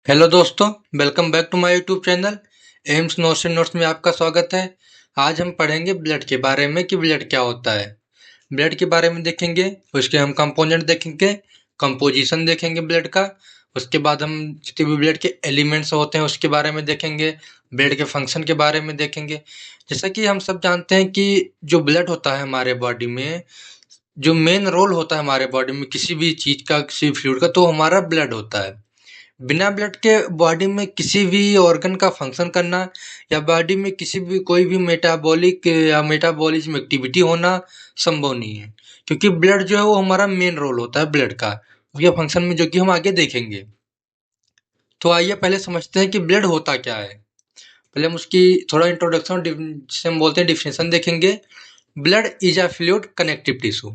Hello दोस्तों, welcome back to my YouTube channel AIIMS notes and notes में आपका स्वागत है। आज हम पढ़ेंगे ब्लड के बारे में कि ब्लड क्या होता है। ब्लड के बारे में देखेंगे, उसके हम कंपोनेंट देखेंगे, कंपोजिशन देखेंगे ब्लड का। उसके बाद हम जितने भी ब्लड के एलिमेंट्स होते हैं उसके बारे में देखेंगे, ब्लड के फंक्शन के बारे में देखेंगे। जैसा कि हम सब जानते हैं कि जो ब्लड होता है हमारे बॉडी में, जो मेन रोल होता है हमारे बॉडी में किसी भी चीज़ का, किसी फ्लूइड का, तो हमारा ब्लड होता है। बिना ब्लड के बॉडी में किसी भी ऑर्गन का फंक्शन करना या बॉडी में किसी भी कोई भी मेटाबॉलिक या मेटाबॉलिज्म एक्टिविटी होना संभव नहीं है, क्योंकि ब्लड जो है वो हमारा मेन रोल होता है ब्लड का, उसके फंक्शन में, जो कि हम आगे देखेंगे। तो आइए पहले समझते हैं कि ब्लड होता क्या है। पहले हम उसकी थोड़ा इंट्रोडक्शन, जिसे हम बोलते हैं डिफिनेशन, देखेंगे। Blood is a fluid connective tissue.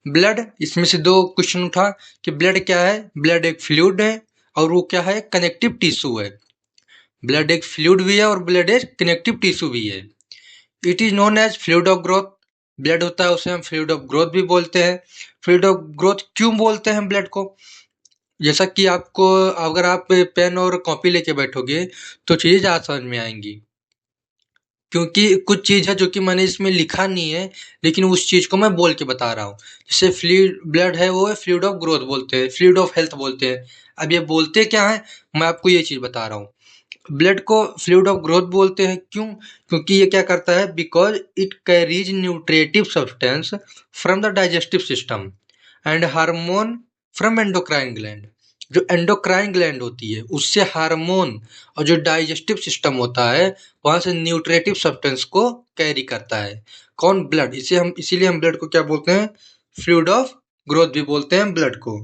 Blood, इसमें से दो क्वेश्चन उठा कि ब्लड क्या है। ब्लड एक फ्लूइड है और वो क्या है, कनेक्टिव टिश्यू है। ब्लड एक फ्लूइड भी है और ब्लड एक कनेक्टिव टिश्यू भी है। It is known as fluid of growth. Blood होता है उसे हम फ्लूइड ऑफ ग्रोथ भी बोलते हैं। फ्लूइड ऑफ ग्रोथ क्यों बोलते हैं ब्लड को? जैसा कि आपको, अगर आप पेन और कॉपी लेके बैठोगे तो चीजें ज्यादा समझ में आएंगी, क्योंकि कुछ चीज है जो कि मैंने इसमें लिखा नहीं है, लेकिन उस चीज को मैं बोल के बता रहा हूँ। जैसे फ्लूइड ब्लड है, वो फ्लूइड ऑफ ग्रोथ बोलते हैं, फ्लूइड ऑफ हेल्थ बोलते हैं। अब ये बोलते क्या है, मैं आपको ये चीज बता रहा हूँ। ब्लड को फ्लूइड ऑफ ग्रोथ बोलते हैं क्यों? क्योंकि ये क्या करता है, because it carries nutritive substance from the digestive system and hormone from endocrine gland. जो एंडोक्राइन ग्लैंड होती है उससे हार्मोन, और जो डाइजेस्टिव सिस्टम होता है वहां से न्यूट्रिटिव सब्सटेंस को कैरी करता है। कौन? ब्लड। इसे हम, इसीलिए हम ब्लड को क्या बोलते हैं, फ्लूइड ऑफ ग्रोथ भी बोलते हैं ब्लड को।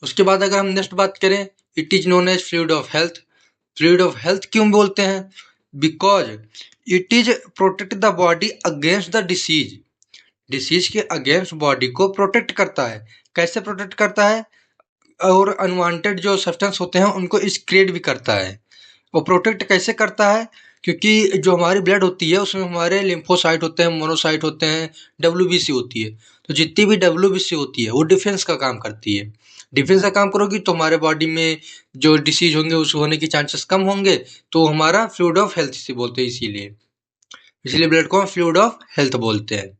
उसके बाद अगर हम नेक्स्ट बात करें, it is known as fluid of health. Fluid of health क्यों बोलते हैं? Because it is protect the body against the disease. Disease के अगेंस्ट बॉडी को प्रोटेक्ट करता है। कैसे प्रोटेक्ट करता है? और अनवांटेड जो सब्सटेंस होते हैं उनको स्क्रीड भी करता है। वो प्रोटेक्ट कैसे करता है? क्योंकि जो हमारी ब्लड होती है उसमें हमारे लिम्फोसाइट होते हैं, मोनोसाइट होते हैं, डब्ल्यूबीसी होती है। तो जितनी भी डब्ल्यूबीसी होती है वो डिफेंस का काम करती है। डिफेंस का काम करोगी तो हमारे बॉडी में जो डिसीज होंगे उस होने के चांसेस कम होंगे। तो हमारा फ्लूइड ऑफ हेल्थ इसे बोलते हैं, इसीलिए इसीलिए ब्लड को हम फ्लूइड ऑफ हेल्थ बोलते हैं।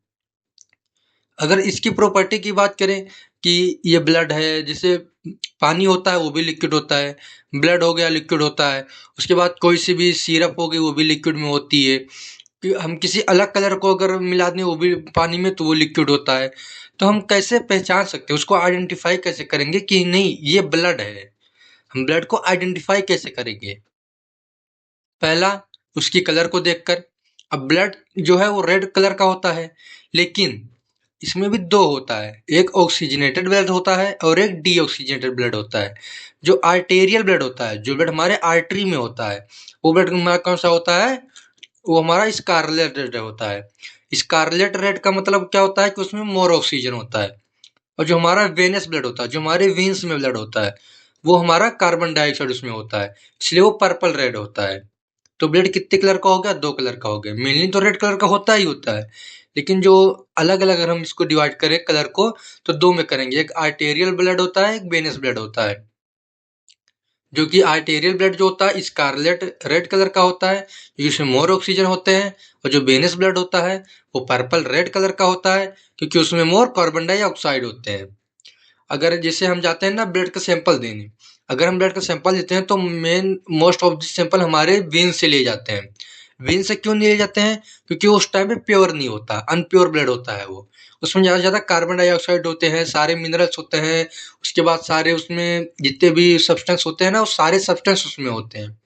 अगर इसकी प्रॉपर्टी की बात करें कि ये ब्लड है, जैसे पानी होता है वो भी लिक्विड होता है, ब्लड हो गया लिक्विड होता है। उसके बाद कोई सी भी सिरप हो गई वो भी लिक्विड में होती है। कि हम किसी अलग कलर को अगर मिला दें वो भी पानी में, तो वो लिक्विड होता है। तो हम कैसे पहचान सकते हैं, उसको आइडेंटिफाई कैसे करेंगे कि नहीं ये ब्लड है? हम ब्लड को आइडेंटिफाई कैसे करेंगे? पहला, उसकी कलर को देखकर। अब ब्लड जो है वो रेड कलर का होता है, लेकिन इसमें भी दो होता है, एक ऑक्सीजनेटेड ब्लड होता है और एक डीऑक्सीजनेटेड ब्लड होता है। जो आर्टेरियल ब्लड होता है, जो ब्लड हमारे आर्टरी में होता है, वो ब्लड हमारा कौन सा होता है? वो हमारा स्कारलेट रेड होता है। स्कारलेट रेड का मतलब क्या होता है कि उसमें मोर ऑक्सीजन होता है। और जो हमारा वेनस ब्लड होता है, जो हमारे वेन्स में ब्लड होता है, वो हमारा कार्बन डाइऑक्साइड उसमें होता है, इसलिए वो पर्पल रेड होता है। तो ब्लड कितने कलर का हो गया? दो कलर का हो गया। मेनली तो रेड कलर का होता ही होता है, लेकिन जो अलग अलग अगर हम इसको डिवाइड करें कलर को, तो दो में करेंगे, एक आर्टेरियल ब्लड होता है, एक वेनस ब्लड होता है। जो कि आर्टेरियल ब्लड जो होता है स्कारलेट रेड कलर का होता है, क्योंकि उसमें मोर ऑक्सीजन होते हैं। और जो वेनस ब्लड होता है वो पर्पल रेड कलर का होता है, क्योंकि उसमें मोर कार्बन डाइऑक्साइड होते हैं। अगर जैसे हम जाते हैं ना ब्लड का सैंपल देने, अगर हम ब्लड का सैंपल देते हैं तो main most of the sample हमारे वेन से लिए जाते हैं। वेन से क्यों लिए जाते हैं? क्योंकि उस टाइम पे प्योर नहीं होता, अनप्योर ब्लड होता है वो। उसमें ज़्यादा से ज़्यादा कार्बन डाइऑक्साइड होते हैं, सारे मिनरल्स होते हैं। उसके बाद सारे उसमें जितने भी सब्सटेंस होते हैं ना, वो सारे सब्सटेंस उसमें होते हैं।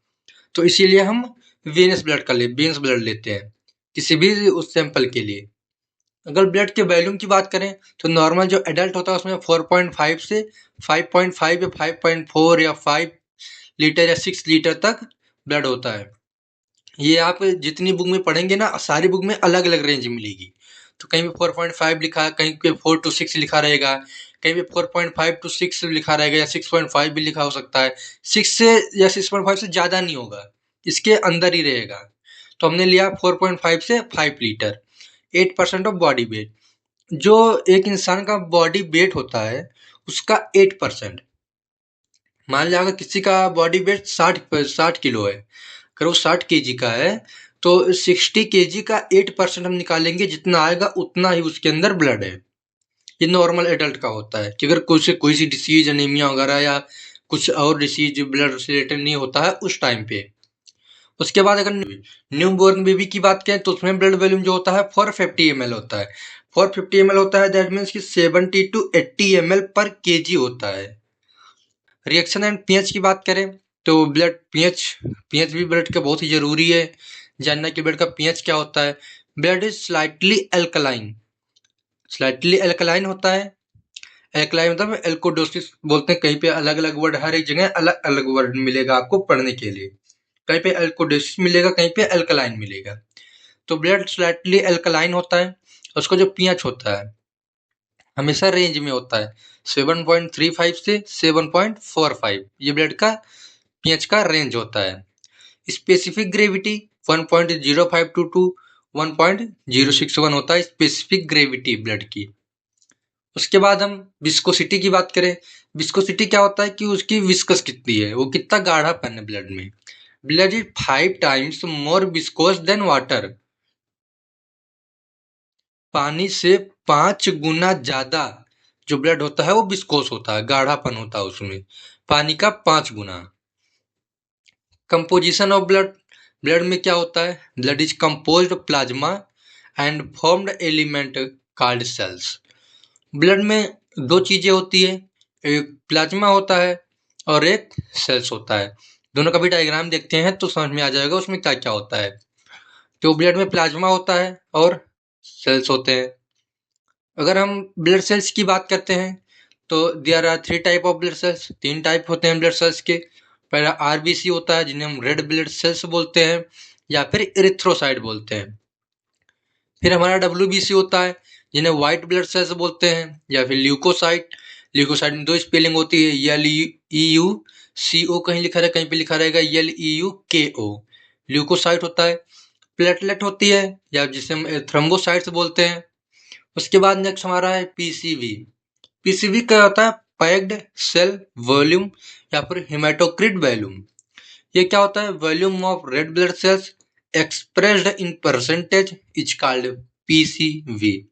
तो इसीलिए हम वेन्स ब्लड लेते हैं किसी भी उस सैंपल के लिए। अगर ब्लड के वॉल्यूम की बात करें तो नॉर्मल जो एडल्ट होता है उसमें 4.5 से 5.5 या 5.4 या 5 लीटर या 6 लीटर तक ब्लड होता है। ये आप जितनी बुक में पढ़ेंगे ना, सारी बुक में अलग अलग रेंज मिलेगी। तो कहीं पे 4.5 लिखा है, कहीं पे 4 टू 6 लिखा रहेगा, कहीं पे 4.5 टू 6 लिखा रहेगा, या 6.5 भी लिखा हो सकता है। 6 से या 6.5 से ज़्यादा नहीं होगा, इसके अंदर ही रहेगा। तो हमने लिया 4.5 से 5 लीटर। 8% ऑफ बॉडी वेट, जो एक इंसान का बॉडी वेट होता है उसका 8%, मान लिया अगर किसी का बॉडी वेट 60 किलो है, अगर वो 60 kg का है, तो 60 kg का 8% हम निकालेंगे, जितना आएगा उतना ही उसके अंदर ब्लड है। ये नॉर्मल एडल्ट का होता है कि अगर कोई सी डिसीज, अनीमिया वगैरह या कुछ और डिसीज ब्लड से रिलेटेड नहीं होता है उस टाइम पे। उसके बाद अगर न्यू बोर्न बेबी की बात करें तो उसमें ब्लड वॉल्यूम जो होता है 450 ml होता है। 450 ml होता है, दैट मीन्स कि 70 to 80 ml पर केजी होता है। रिएक्शन एंड पीएच की बात करें तो ब्लड पीएच पीएच भी ब्लड का बहुत ही जरूरी है जानना कि ब्लड का पीएच क्या होता है। ब्लड इज स्लाइटली एल्कलाइन होता है। एल्कलाइन मतलब एल्कोडोसिस बोलते हैं, कहीं पे अलग अलग वर्ड, हर एक जगह अलग अलग वर्ड मिलेगा आपको पढ़ने के लिए। कहीं पे एल्कोडोसिस मिलेगा, कहीं पे एल्कलाइन मिलेगा। तो ब्लड स्लाइटली एल्कलाइन होता है। उसका जो पीएच होता है हमेशा रेंज में होता है 7.35 से 7.45, ये ब्लड का पीएच का रेंज होता है। स्पेसिफिक ग्रेविटी 1.05 टू 1.061 होता है स्पेसिफिक ग्रेविटी ब्लड की। उसके बाद हम विस्कोसिटी की बात करें। विस्कोसिटी क्या होता है कि उसकी विस्कस कितनी है, वो कितना गाढ़ापन है ब्लड में। Blood is 5 times more viscous than water. पानी से 5 गुना ज्यादा जो ब्लड होता है वो विस्कोस होता है, गाढ़ापन होता है उसमें पानी का 5 गुना। कंपोजिशन ऑफ ब्लड, ब्लड में क्या होता है, blood is composed plasma and formed element called cells. Blood में दो चीजें होती है, एक प्लाज्मा होता है और एक सेल्स होता है। दोनों का भी डायग्राम देखते हैं तो समझ में आ जाएगा उसमें क्या क्या होता है। तो ब्लड में प्लाज्मा होता है और सेल्स होते हैं। अगर हम ब्लड सेल्स की बात करते हैं तो there are 3 type of blood cells, 3 type होते हैं ब्लड सेल्स के। पहला आरबीसी होता है जिन्हें हम रेड ब्लड सेल्स बोलते हैं या फिर इरिथ्रोसाइट बोलते हैं। फिर हमारा डब्ल्यूबीसी होता है जिन्हें व्हाइट ब्लड सेल्स बोलते हैं या फिर ल्यूकोसाइट। ल्यूकोसाइट में दो स्पेलिंग होती है, LEUCO कहीं लिखा रहेगा, कहीं पे लिखा रहेगा LEUKO। ल्यूकोसाइट होता है। प्लेटलेट होती है या जिसे हम थ्रोम्बोसाइट्स बोलते हैं। उसके बाद नेक्स्ट हमारा है पीसीवी। पीसीवी क्या होता है, पैक्ड सेल वॉल्यूम या फिर हेमाटोक्रिट वॉल्यूम। ये क्या होता है, volume of red blood cells expressed in percentage is called PCV.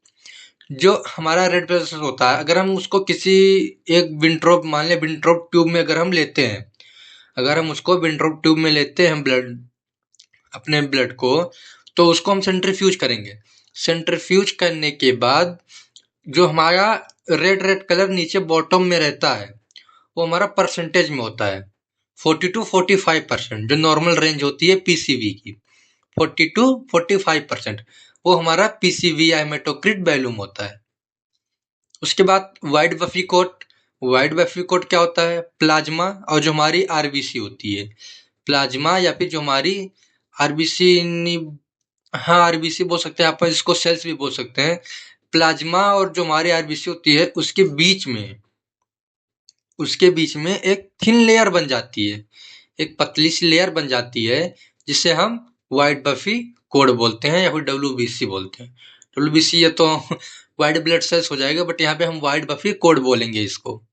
जो हमारा रेड ब्लड सेल्स होता है, अगर हम उसको किसी एक विंट्रोप, मान लें विंट्रोप ट्यूब में अगर हम लेते हैं, अगर हम उसको विंट्रोप ट्यूब में लेते हैं ब्लड, अपने ब्लड को, तो उसको हम सेंट्रीफ्यूज करेंगे। सेंट्रीफ्यूज करने के बाद जो हमारा रेड रेड कलर नीचे बॉटम में रहता है वो हमारा परसेंटेज में होता है 40 to 45%, जो नॉर्मल रेंज होती है पीसीवी की 40 to 45%, वो हमारा पीसीवी या हेमाटोक्रिट वॉल्यूम होता है। उसके बाद white buffy coat. White buffy coat क्या होता है, प्लाज्मा और जो हमारी आरबीसी होती है। प्लाज्मा या फिर जो हमारी आरबीसी, हाँ आरबीसी बोल सकते हैं आप, इसको सेल्स भी बोल सकते हैं। प्लाज्मा और जो हमारी आरबीसी होती है उसके बीच में एक थिन लेयर बन जाती है, एक पतली सी लेयर बन जाती है जिसे हम व्हाइट बफी कोड बोलते हैं या फिर डब्ल्यूबीसी बोलते हैं। डब्ल्यूबीसी ये तो व्हाइट ब्लड सेल्स हो जाएगा, बट यहाँ पे हम व्हाइट बफी कोड बोलेंगे इसको।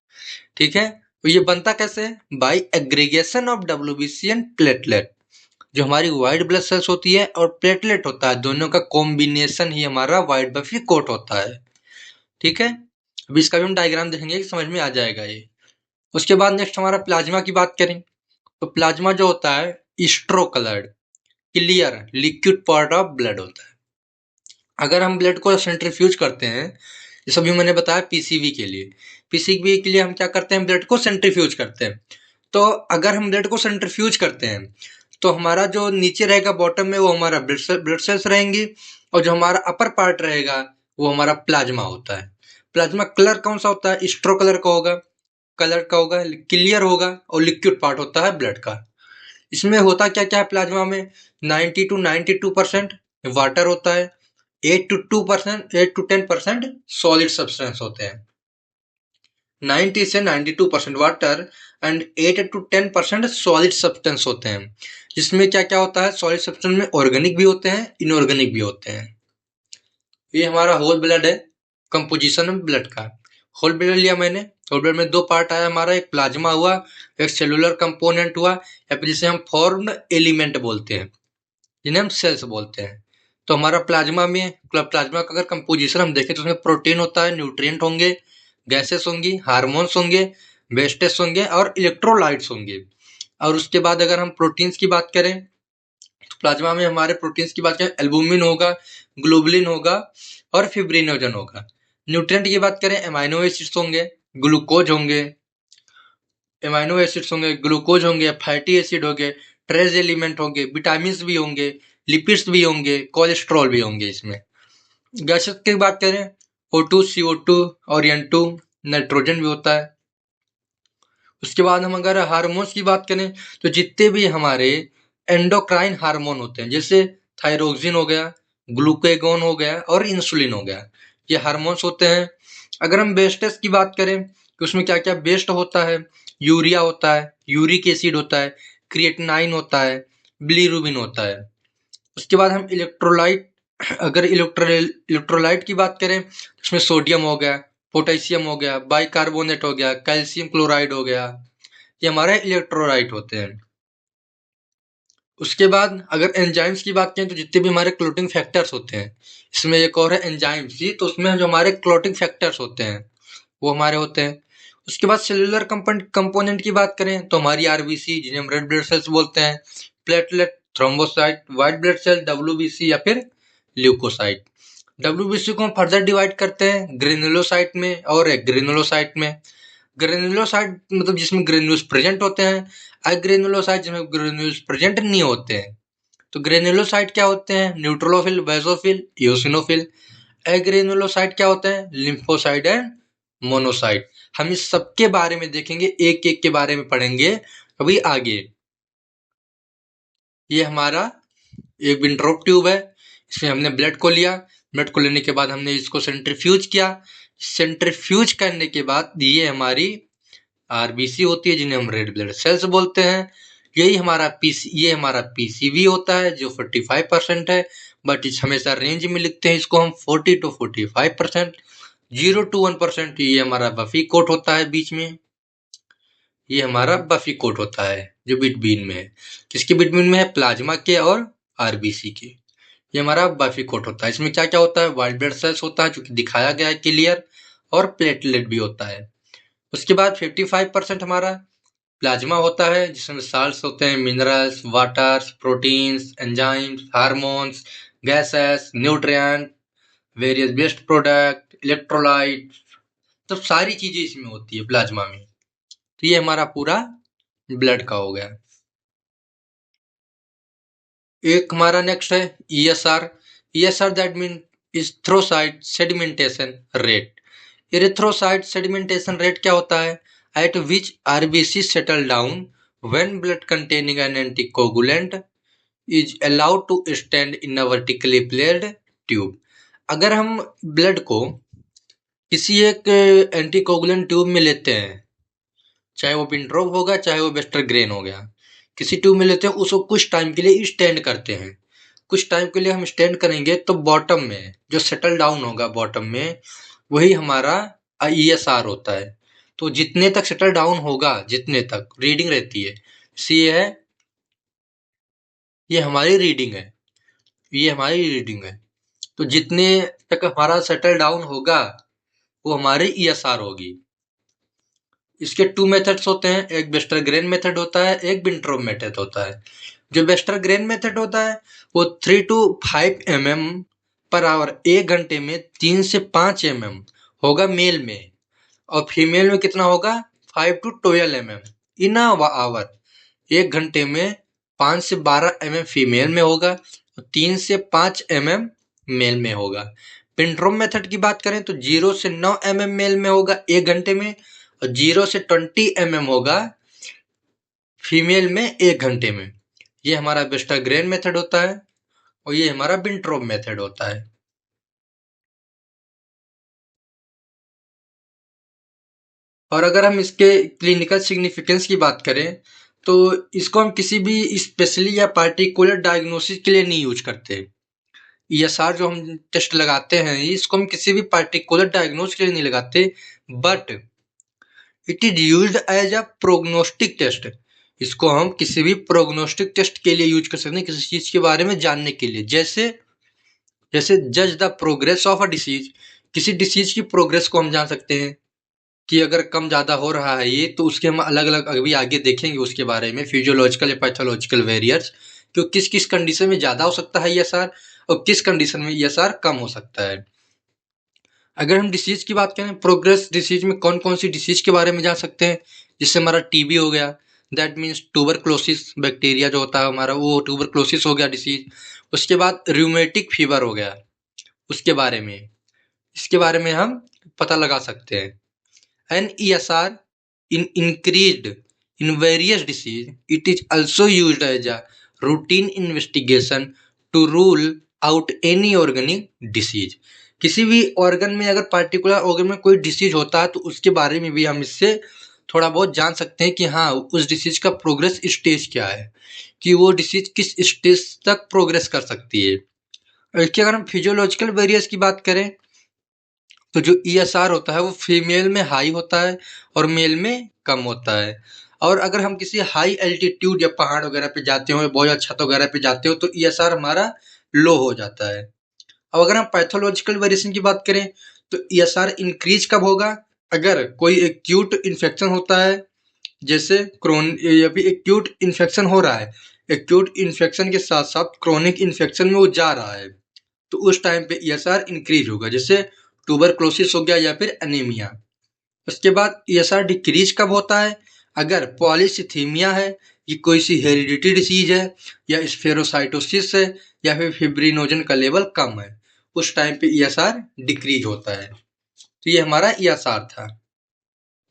ठीक है, तो ये बनता कैसे है, by aggregation of WBC and platelet. जो हमारी व्हाइट ब्लड सेल्स होती है और प्लेटलेट होता है, दोनों का कॉम्बिनेशन ही हमारा व्हाइट बफी कोट होता है। ठीक है, अभी इसका भी हम डायग्राम देखेंगे कि समझ में आ जाएगा ये। उसके बाद नेक्स्ट हमारा प्लाज्मा की बात करें तो प्लाज्मा जो होता है straw coloured clear liquid part of blood होता है। अगर हम ब्लड को सेंट्रीफ्यूज करते हैं, जैसे अभी मैंने बताया पीसीबी के लिए हम क्या करते हैं, ब्लड को सेंट्रीफ्यूज करते हैं। तो अगर हम ब्लड को सेंट्रीफ्यूज करते हैं तो हमारा जो नीचे रहेगा बॉटम में वो हमारा ब्लड सेल्स रहेंगी और जो हमारा अपर पार्ट रहेगा वो हमारा प्लाज्मा होता है। प्लाज्मा कलर कौन सा होता है, स्ट्रो कलर का होगा, क्लियर होगा और लिक्विड पार्ट होता है ब्लड का। इसमें होता क्या क्या है प्लाज्मा में, 90 to 92% वाटर होता है, 8 to 10% सॉलिड सब्सटेंस होते हैं। 90 से 92% water and 8 to 10% solid substance होते हैं। जिसमें क्या क्या होता है, सॉलिड सब्सटेंस में ऑर्गेनिक भी होते हैं, इनऑर्गेनिक भी होते हैं। ये हमारा होल ब्लड है, कंपोजिशन ब्लड का। होल ब्लड लिया मैंने, होल ब्लड में दो पार्ट आया हमारा, एक प्लाज्मा हुआ, एक सेलुलर कंपोनेंट हुआ, या फिर जिसे हम फॉर्म्ड एलिमेंट बोलते हैं, जिन्हें हम सेल्स बोलते हैं। तो हमारा प्लाज्मा में, प्लाज्मा का अगर कंपोजिशन हम देखें तो उसमें प्रोटीन होता है, न्यूट्रिएंट होंगे, गैसेस होंगी, हार्मोन्स होंगे, वेस्टेस होंगे और इलेक्ट्रोलाइट्स होंगे। और उसके बाद अगर हम प्रोटीन्स की बात करें तो प्लाज्मा में हमारे प्रोटीन्स की बात करें, एल्बुमिन होगा, ग्लोबुलिन होगा और फिब्रिनोजन होगा। न्यूट्रिएंट की बात करें, एमाइनो एसिड्स होंगे, ग्लूकोज होंगे, ग्लूकोज होंगे, फैटी एसिड होंगे, ट्रेस एलिमेंट होंगे, विटामिन भी होंगे, लिपिड्स भी होंगे, कोलेस्ट्रॉल भी होंगे। इसमें गैसेस की बात करें, O2, CO2 और N2, नाइट्रोजन भी होता है। उसके बाद हम अगर हार्मोन्स की बात करें तो जितने भी हमारे एंडोक्राइन हार्मोन होते हैं, जैसे थायरोक्सिन हो गया, ग्लूकेगॉन हो गया और इंसुलिन हो गया, ये हार्मोन्स होते हैं। अगर हम बेस्टेस की बात करें कि उसमें क्या क्या बेस्ट होता है, यूरिया होता है, यूरिक एसिड होता है, क्रिएटिनाइन होता है, बिलीरुबिन होता है। उसके बाद हम इलेक्ट्रोलाइट, अगर इलेक्ट्रोलाइट की बात करें उसमें सोडियम हो गया, पोटेशियम हो गया, बाइकार्बोनेट हो गया, कैल्शियम क्लोराइड हो गया, ये हमारे इलेक्ट्रोलाइट होते हैं। उसके बाद अगर एंजाइम्स की बात करें तो जितने भी हमारे क्लोटिंग फैक्टर्स होते हैं, इसमें एक और है एंजाइम्स जी, तो उसमें जो हमारे क्लोटिंग फैक्टर्स होते हैं वो हमारे होते हैं। उसके बाद सेलुलर कंपोनेंट की बात करें तो हमारी आरबीसी, जिन्हें हम रेड ब्लड सेल्स बोलते हैं, platelet, thrombocyte, white blood cell, WBC या फिर ल्यूकोसाइट। डब्ल्यूबीसी को हम फर्दर डिवाइड करते हैं ग्रेनुलोसाइट में और एग्रेनुलोसाइट में। ग्रेनुलोसाइट मतलब जिसमें ग्रेन्यूल्स प्रेजेंट होते हैं, एग्रेनुलोसाइट जिसमें ग्रेन्यूल्स प्रेजेंट नहीं होते हैं। तो ग्रेनुलोसाइट क्या होते हैं, न्यूट्रोफिल, बेसोफिल, इओसिनोफिल। एग्रेनुलोसाइट क्या होते हैं, लिम्फोसाइट एंड मोनोसाइट। हम इस सब के बारे में देखेंगे, एक एक के बारे में पढ़ेंगे अभी आगे। ये हमारा एक विंट्रोप ट्यूब है, इसमें हमने ब्लड को लिया, ब्लड को लेने के बाद हमने इसको सेंट्रीफ्यूज किया, सेंट्रीफ्यूज करने के बाद ये हमारी आरबीसी होती है, जिन्हें हम रेड ब्लड सेल्स बोलते हैं। ये हमारा पीसीवी होता है जो 45% है, बट इस हमेशा रेंज में लिखते हैं इसको हम 40 to 45%। 0 to 1% ये हमारा बफी कोट होता है बीच में, ये हमारा बफी कोट होता है जो बिटवीन में है। किसके बिटवीन में है, प्लाज्मा के और आरबीसी के। ये हमारा बफी कोट होता है। इसमें क्या क्या होता है, व्हाइट ब्लड सेल्स होता है जो कि दिखाया गया है क्लियर, और प्लेटलेट भी होता है। उसके बाद 55% हमारा प्लाज्मा होता है, जिसमें साल्ट्स होते हैं, minerals, waters, proteins, enzymes, hormones, gases, nutrient, various waste product, electrolyte, तो सारी चीजें इसमें होती है प्लाज्मा में। तो ये हमारा पूरा ब्लड का हो गया। एक हमारा नेक्स्ट है ESR. ESR that mean erythrocyte sedimentation rate. Erythrocyte sedimentation rate क्या होता है, at which RBC settle down when blood containing an anticoagulant is allowed to stand in a vertically placed tube. अगर हम ब्लड को किसी एक anticoagulant tube में लेते हैं, चाहे वो विंट्रोप होगा चाहे वो वेस्टरग्रेन हो गया, किसी ट्यूब में लेते हैं, उसको कुछ टाइम के लिए स्टैंड करते हैं। कुछ टाइम के लिए हम स्टैंड करेंगे तो बॉटम में जो सेटल डाउन होगा बॉटम में, वही हमारा ईएसआर होता है। तो जितने तक सेटल डाउन होगा, जितने तक रीडिंग रहती है, सी है, ये हमारी रीडिंग है, ये हमारी रीडिंग है। तो जितने तक हमारा सेटल डाउन होगा वो हमारी ईएसआर होगी। इसके टू मेथड्स होते हैं, एक वेस्टरग्रेन मेथड होता है, एक विंट्रोप मेथड होता है। जो वेस्टरग्रेन मेथड होता है वो 3 to 5 mm पर आवर, 1 घंटे में 3 से 5 mm होगा मेल में, और फीमेल में कितना होगा, 5 to 12 mm इन आवर। 1 घंटे में 5 से 12 mm फीमेल में होगा, 3 से 5 mm मेल में होगा। विंट्रोप मेथड की बात करें तो 0 से 9 mm मेल में होगा 1 घंटे में, और 0 से 20 mm होगा फीमेल में 1 घंटे में। ये हमारा वेस्टरग्रेन मेथड होता है और ये हमारा विंट्रोप मेथड होता है। और अगर हम इसके क्लिनिकल सिग्निफिकेंस की बात करें तो इसको हम किसी भी स्पेशली या पार्टिकुलर डायग्नोसिस के लिए नहीं यूज करते। ईएसआर जो हम टेस्ट लगाते हैं इसको हम किसी भी पार्टिकुलर डायग्नोसिस के लिए नहीं लगाते, but it is used as a prognostic test. इसको हम किसी भी प्रोग्नोस्टिक टेस्ट के लिए यूज कर सकते हैं, किसी चीज के बारे में जानने के लिए। जैसे जैसे जज the progress of a disease, किसी डिसीज की प्रोग्रेस को हम जान सकते हैं कि अगर कम ज्यादा हो रहा है ये, तो उसके हम अलग अलग अभी आगे देखेंगे उसके बारे में, फिजियोलॉजिकल या पैथोलॉजिकल वेरियर्स, कि किस किस कंडीशन में ज्यादा हो सकता है ESR और किस कंडीशन में ESR कम हो सकता है। अगर हम डिसीज की बात करें, प्रोग्रेस डिसीज में कौन कौन सी डिसीज के बारे में जान सकते हैं, जिससे हमारा टीबी हो गया, दैट मीन्स ट्यूबरक्लोसिस, बैक्टीरिया जो होता है हमारा, वो ट्यूबरक्लोसिस हो गया डिसीज। उसके बाद रूमेटिक फीवर हो गया, उसके बारे में, इसके बारे में हम पता लगा सकते हैं। An ESR in increased in various disease, it is also used as a routine investigation to rule out any organic disease। किसी भी ऑर्गन में, अगर पार्टिकुलर ऑर्गन में कोई डिसीज होता है, तो उसके बारे में भी हम इससे थोड़ा बहुत जान सकते हैं कि हाँ, उस डिसीज का प्रोग्रेस स्टेज क्या है, कि वो डिसीज किस स्टेज तक प्रोग्रेस कर सकती है। और इसकी अगर हम फिजियोलॉजिकल वेरियस की बात करें, तो जो ESR होता है वो फीमेल में हाई होता है और मेल में कम होता है। और अगर हम किसी हाई एल्टीट्यूड या पहाड़ वगैरह पे जाते हो, बहुत ज़्यादा छत वगैरह पे जाते हो, तो ESR हमारा लो हो जाता है। अब अगर हम पैथोलॉजिकल वेरिएशन की बात करें, तो ESR इंक्रीज कब होगा, अगर कोई एक्यूट इन्फेक्शन होता है, जैसे क्रोन या फिर एक्यूट इन्फेक्शन हो रहा है, एक्यूट इन्फेक्शन के साथ साथ क्रोनिक इन्फेक्शन में वो जा रहा है, तो उस टाइम पे ESR इंक्रीज होगा, जैसे ट्यूबरक्लोसिस हो गया या फिर एनीमिया। उसके बाद ESR डिक्रीज कब होता है, अगर पॉलीसिथीमिया है, ये कोई सी हेरिडिटी डिसीज है, या स्फेरोसाइटोसिस है, या फिर फिब्रिनोजन का लेवल कम है, उस टाइम पे ESR डिक्रीज होता है। तो ये हमारा ESR था।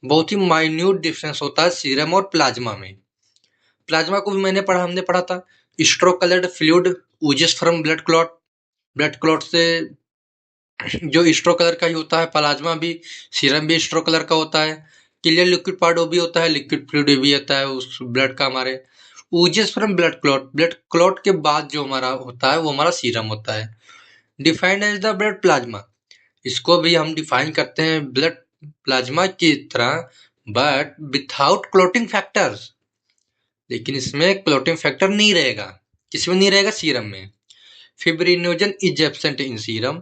बहुत ही माइन्यूट डिफरेंस होता है सीरम और प्लाज्मा में। प्लाज्मा को भी हमने पढ़ा था। Straw coloured fluid oozes from blood clot, blood clot से जो स्ट्रो कलर का ही होता है। प्लाज्मा भी, सीरम भी स्ट्रो कलर का होता है। क्लियर लिक्विड पार्ट वो भी होता है, लिक्विड फ्लूइड भी होता है उस ब्लड का हमारे। Oozes from blood clot, blood clot के बाद जो हमारा होता है वो हमारा सीरम होता है। Defined as the blood plasma, इसको भी हम डिफाइन करते हैं ब्लड प्लाज्मा की तरह, बट विथआउट क्लॉटिंग फैक्टर्स। लेकिन इसमें क्लॉटिंग फैक्टर नहीं रहेगा। किसमें नहीं रहेगा? सीरम में। Fibrinogen is absent in serum.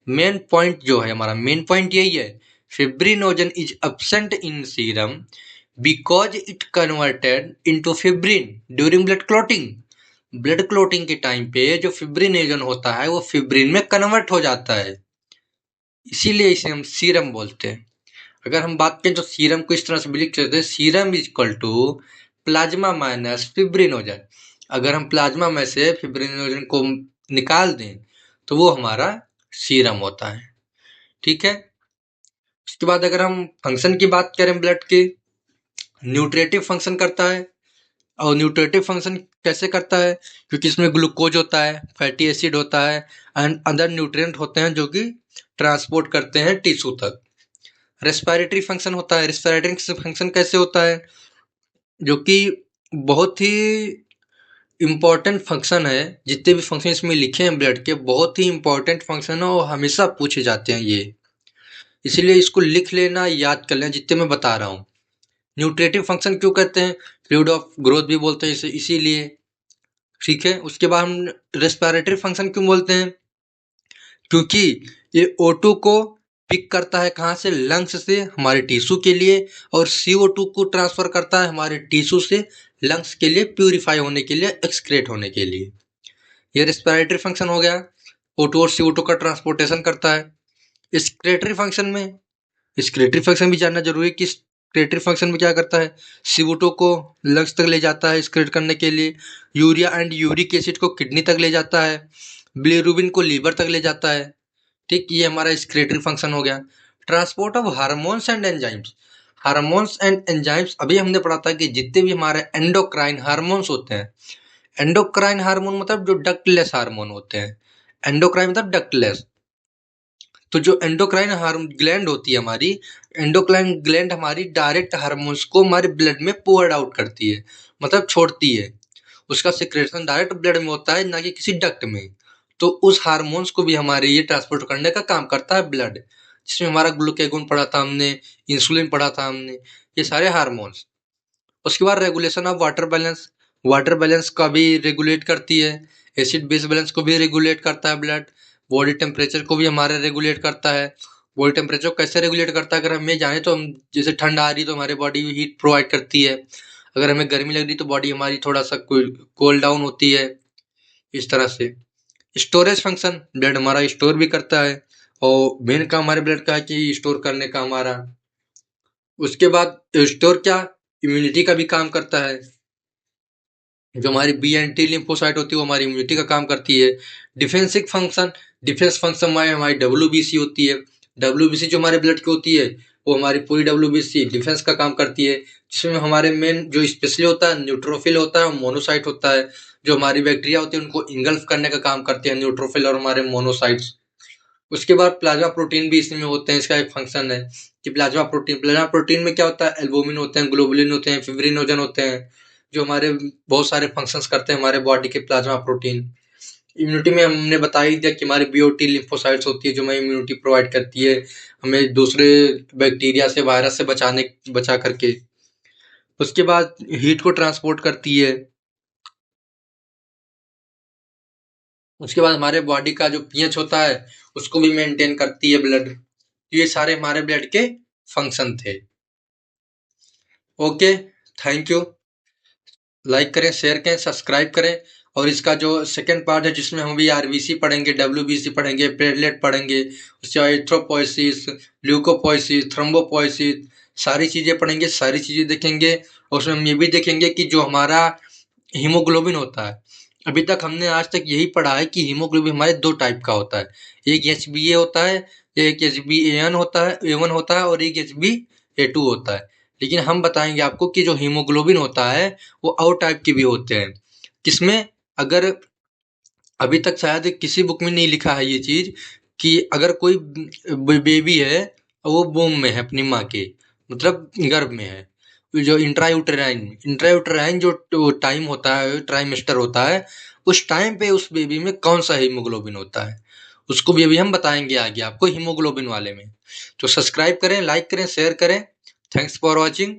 Main point जो है हमारा, मेन पॉइंट यही है, fibrinogen is absent in serum because it converted into fibrin during blood clotting. Blood clotting के टाइम पे जो फिब्रिनोजन होता है वो फिब्रिन में कन्वर्ट हो जाता है, इसीलिए इसे हम सीरम बोलते हैं। अगर हम बात करें तो सीरम को इस तरह से भी लिख सकते हैं, serum is equal to plasma minus fibrinogen. अगर हम प्लाज्मा में से फिब्रिनोजन को निकाल दें तो वो हमारा सीरम होता है। ठीक है। उसके बाद अगर हम फंक्शन की बात करें ब्लड के, न्यूट्रेटिव फंक्शन करता है। और न्यूट्रेटिव फंक्शन कैसे करता है? क्योंकि इसमें ग्लूकोज होता है, फैटी एसिड होता है एंड अदर न्यूट्रिएंट होते हैं जो कि ट्रांसपोर्ट करते हैं टिश्यू तक। रेस्पिरेटरी फंक्शन होता है। रेस्पिरेटरी फंक्शन कैसे होता है? जो कि बहुत ही इम्पोर्टेंट फंक्शन है। जितने भी फंक्शन इसमें लिखे हैं ब्लड के, बहुत ही इम्पोर्टेंट फंक्शन है और हमेशा पूछे जाते हैं ये, इसीलिए इसको लिख लेना, याद कर लेना जितने मैं बता रहा हूँ। न्यूट्रेटिव फंक्शन क्यों कहते हैं? फ्लूइड ऑफ ग्रोथ भी बोलते हैं इसे, इसीलिए। ठीक है। उसके बाद हम रेस्पिरेटरी फंक्शन क्यों बोलते हैं? क्योंकि ये O2 को पिक करता है कहाँ से? लंग्स से हमारे टिश्यू के लिए, और CO2 को ट्रांसफर करता है हमारे टिश्यू से लंग्स के लिए, प्यूरिफाई होने के लिए, एक्सक्रेट होने के लिए। ये रेस्पिरेटरी फंक्शन हो गया। O2 और CO2 का ट्रांसपोर्टेशन करता है। एक्सक्रेटरी फंक्शन में, एक्सक्रेटरी फंक्शन भी जानना जरूरी है कि एक्सक्रेटरी फंक्शन में क्या करता है। CO2 को लंग्स तक ले जाता है एक्सक्रेट करने के लिए, यूरिया एंड यूरिक एसिड को किडनी तक ले जाता है, बिलिरुबिन को लीवर तक ले जाता है। ठीक, ये हमारा एक्सक्रेटरी फंक्शन हो गया। Transport of hormones and enzymes, hormones and enzymes अभी हमने पढ़ा था कि जितने भी हमारे एंडोक्राइन हार्मोन्स होते हैं, एंडोक्राइन हार्मोन मतलब जो डक्टलेस हार्मोन होते हैं, एंडोक्राइन मतलब डक्टलेस। तो जो एंडोक्राइन हार्मोन ग्लैंड होती है हमारी, एंडोक्राइन ग्लैंड हमारी डायरेक्ट हार्मोन्स को हमारे ब्लड में पोर्ड आउट करती है, मतलब छोड़ती है। उसका सिक्रेशन डायरेक्ट ब्लड में होता है, ना कि किसी डक्ट में। तो उस हार्मोन्स को भी हमारे ये ट्रांसपोर्ट करने का काम करता है ब्लड। जिसमें हमारा ग्लूकागोन पढ़ा था हमने, इंसुलिन पढ़ा था हमने, ये सारे हार्मोन्स। उसके बाद रेगुलेशन ऑफ वाटर बैलेंस का भी रेगुलेट करती है, एसिड बेस बैलेंस को भी रेगुलेट करता है ब्लड, बॉडी टेम्परेचर को भी हमारे रेगुलेट करता है। बॉडी टेम्परेचर को कैसे रेगुलेट करता है, अगर हमें जाने तो हम जैसे ठंड आ रही तो हमारे बॉडी हीट प्रोवाइड करती है, अगर हमें गर्मी लग रही तो बॉडी हमारी थोड़ा सा कूल डाउन होती है, इस तरह से। स्टोरेज फंक्शन, ब्लड हमारा स्टोर भी करता है, और मेन काम हमारे ब्लड का है कि स्टोर करने का हमारा। उसके बाद स्टोर क्या, इम्यूनिटी का भी काम करता है, जो हमारी बी एंड टी लिम्फोसाइट होती है वो हमारी इम्यूनिटी का काम करती है। डिफेंसिव फंक्शन, डिफेंस फंक्शन में हमारी डब्ल्यूबीसी होती है, डब्ल्यूबीसी जो हमारे ब्लड की होती है वो हमारी पूरी डब्ल्यूबीसी डिफेंस का काम करती है, जिसमें हमारे मेन जो स्पेशली होता है न्यूट्रोफिल होता है और मोनोसाइट होता है, जो हमारी बैक्टीरिया होती है उनको इंगल्फ करने का काम करते हैं न्यूट्रोफिल और हमारे मोनोसाइट्स। उसके बाद प्लाज्मा प्रोटीन भी इसमें होते हैं, इसका एक फंक्शन है कि प्लाज्मा प्रोटीन में क्या होता है, एल्बुमिन होते हैं, ग्लोबुलिन होते हैं, फिब्रिनोजन होते हैं, जो हमारे बहुत सारे फंक्शंस करते हैं हमारे बॉडी के प्लाज्मा प्रोटीन। इम्यूनिटी में हमने बता ही दिया कि हमारी बीओटी लिम्फोसाइट्स होती है जो हमें इम्यूनिटी प्रोवाइड करती है, हमें दूसरे बैक्टीरिया से वायरस से बचा करके। उसके बाद हीट को ट्रांसपोर्ट करती है। उसके बाद हमारे बॉडी का जो पीएच होता है उसको भी मेंटेन करती है ब्लड। ये सारे हमारे ब्लड के फंक्शन थे। Okay, thank you. लाइक करें, शेयर करें, सब्सक्राइब करें। और इसका जो सेकंड पार्ट है जिसमें हम भी आरबीसी पढ़ेंगे, डब्ल्यूबीसी पढ़ेंगे, प्लेटलेट पढ़ेंगे, उसके बाद एरिथ्रोपोइसिस, ल्यूकोपोइसिस, थ्रोम्बोपोइसिस, सारी चीज़ें पढ़ेंगे, सारी चीज़ें देखेंगे। और उसमें हम ये भी देखेंगे कि जो हमारा हीमोग्लोबिन होता है, अभी तक हमने आज तक यही पढ़ा है कि हीमोग्लोबिन हमारे दो टाइप का होता है, एक एचबीए होता है, एक एचबीएन होता है, ए1 होता है, और एक एचबीए2 होता है। लेकिन हम बताएंगे आपको कि जो हीमोग्लोबिन होता है वो और टाइप के भी होते हैं। किसमें, अगर अभी तक शायद किसी बुक में नहीं लिखा है ये चीज़ कि अगर कोई बेबी है और वो वोम में है अपनी माँ के, मतलब गर्भ में है, जो इंट्रायूटेराइन जो टाइम होता है, ट्राइमेस्टर होता है, उस टाइम पे उस बेबी में कौन सा हीमोग्लोबिन होता है, उसको भी अभी हम बताएंगे आगे आपको हीमोग्लोबिन वाले में। तो सब्सक्राइब करें, लाइक करें, शेयर करें। Thanks for watching.